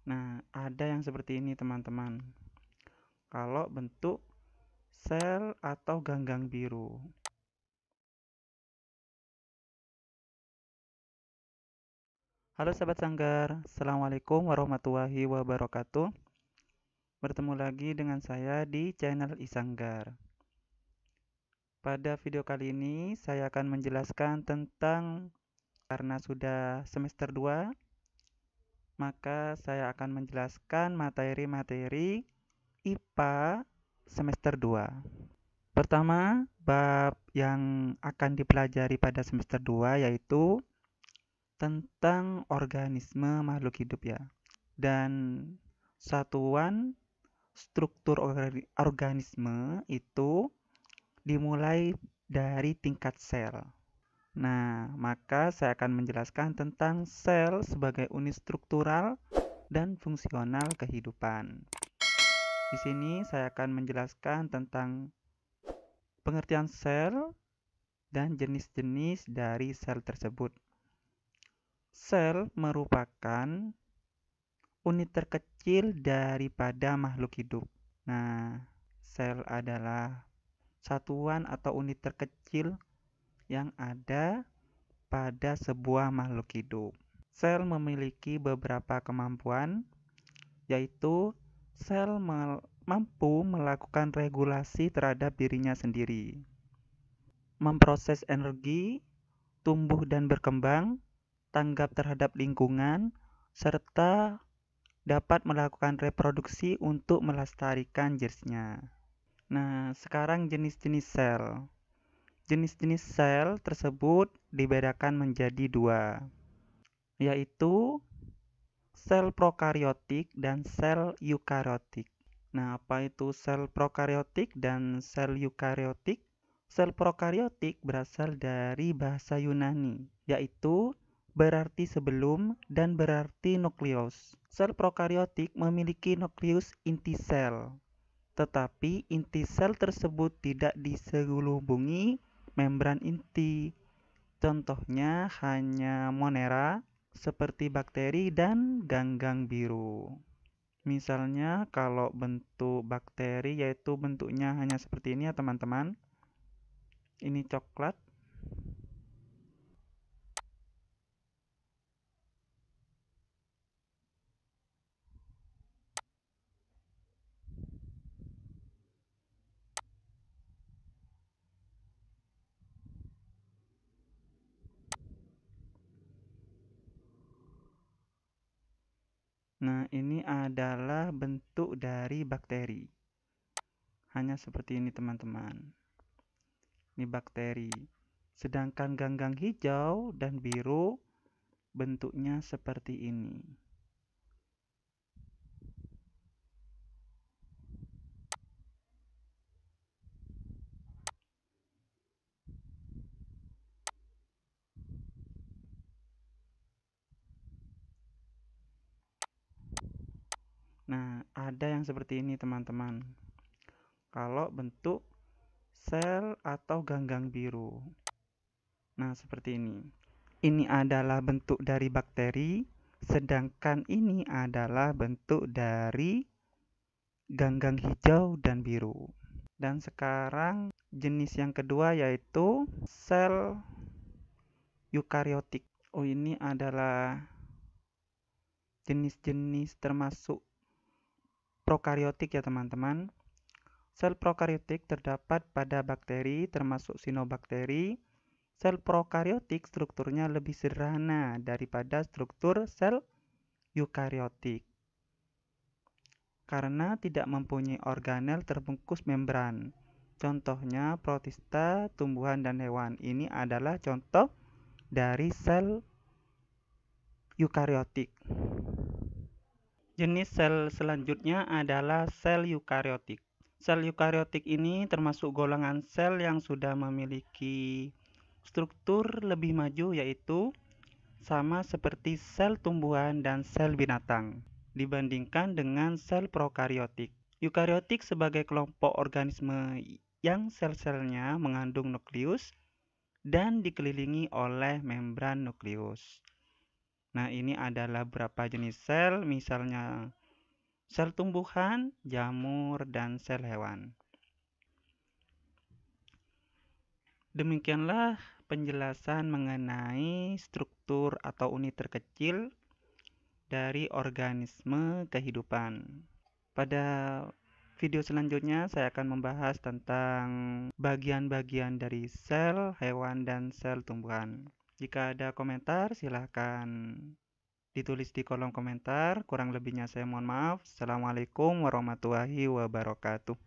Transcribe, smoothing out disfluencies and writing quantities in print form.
Nah, ada yang seperti ini teman-teman. Kalau bentuk sel atau ganggang biru. Halo sahabat Sanggar, Assalamualaikum warahmatullahi wabarakatuh. Bertemu lagi dengan saya di channel Isanggar. Pada video kali ini saya akan menjelaskan tentang, karena sudah semester 2, maka saya akan menjelaskan materi-materi IPA semester 2. Pertama, bab yang akan dipelajari pada semester 2 yaitu tentang organisme makhluk hidup ya. Dan satuan struktur organisme itu dimulai dari tingkat sel. Nah, maka saya akan menjelaskan tentang sel sebagai unit struktural dan fungsional kehidupan. Di sini saya akan menjelaskan tentang pengertian sel dan jenis-jenis dari sel tersebut. Sel merupakan unit terkecil daripada makhluk hidup. Nah, sel adalah satuan atau unit terkecil yang ada pada sebuah makhluk hidup. Sel memiliki beberapa kemampuan, yaitu sel mampu melakukan regulasi terhadap dirinya sendiri, memproses energi, tumbuh dan berkembang, tanggap terhadap lingkungan, serta dapat melakukan reproduksi untuk melestarikan jenisnya. Nah, sekarang jenis-jenis sel. Jenis-jenis sel tersebut dibedakan menjadi dua, yaitu sel prokariotik dan sel eukariotik. Nah, apa itu sel prokariotik dan sel eukariotik? Sel prokariotik berasal dari bahasa Yunani, yaitu berarti sebelum dan berarti nukleus. Sel prokariotik memiliki nukleus inti sel, tetapi inti sel tersebut tidak diselubungi membran inti. Contohnya hanya monera seperti bakteri dan ganggang biru. Misalnya kalau bentuk bakteri yaitu bentuknya hanya seperti ini ya teman-teman. Ini coklat. Nah, ini adalah bentuk dari bakteri. Hanya seperti ini teman-teman. Ini bakteri. Sedangkan ganggang hijau dan biru bentuknya seperti ini. Nah, ada yang seperti ini teman-teman. Kalau bentuk sel atau ganggang biru. Nah, seperti ini. Ini adalah bentuk dari bakteri, sedangkan ini adalah bentuk dari ganggang hijau dan biru. Dan sekarang jenis yang kedua yaitu sel eukariotik. Oh, ini adalah jenis-jenis termasuk prokariotik ya teman-teman. Sel prokariotik terdapat pada bakteri termasuk cyanobacteria. Sel prokariotik strukturnya lebih sederhana daripada struktur sel eukariotik karena tidak mempunyai organel terbungkus membran. Contohnya protista, tumbuhan dan hewan. Ini adalah contoh dari sel eukariotik. Jenis sel selanjutnya adalah sel eukariotik. Sel eukariotik ini termasuk golongan sel yang sudah memiliki struktur lebih maju, yaitu sama seperti sel tumbuhan dan sel binatang dibandingkan dengan sel prokariotik. Eukariotik sebagai kelompok organisme yang sel-selnya mengandung nukleus dan dikelilingi oleh membran nukleus. Nah, ini adalah beberapa jenis sel, misalnya sel tumbuhan, jamur, dan sel hewan. Demikianlah penjelasan mengenai struktur atau unit terkecil dari organisme kehidupan. Pada video selanjutnya saya akan membahas tentang bagian-bagian dari sel hewan dan sel tumbuhan. Jika ada komentar, silahkan ditulis di kolom komentar. Kurang lebihnya saya mohon maaf. Assalamualaikum warahmatullahi wabarakatuh.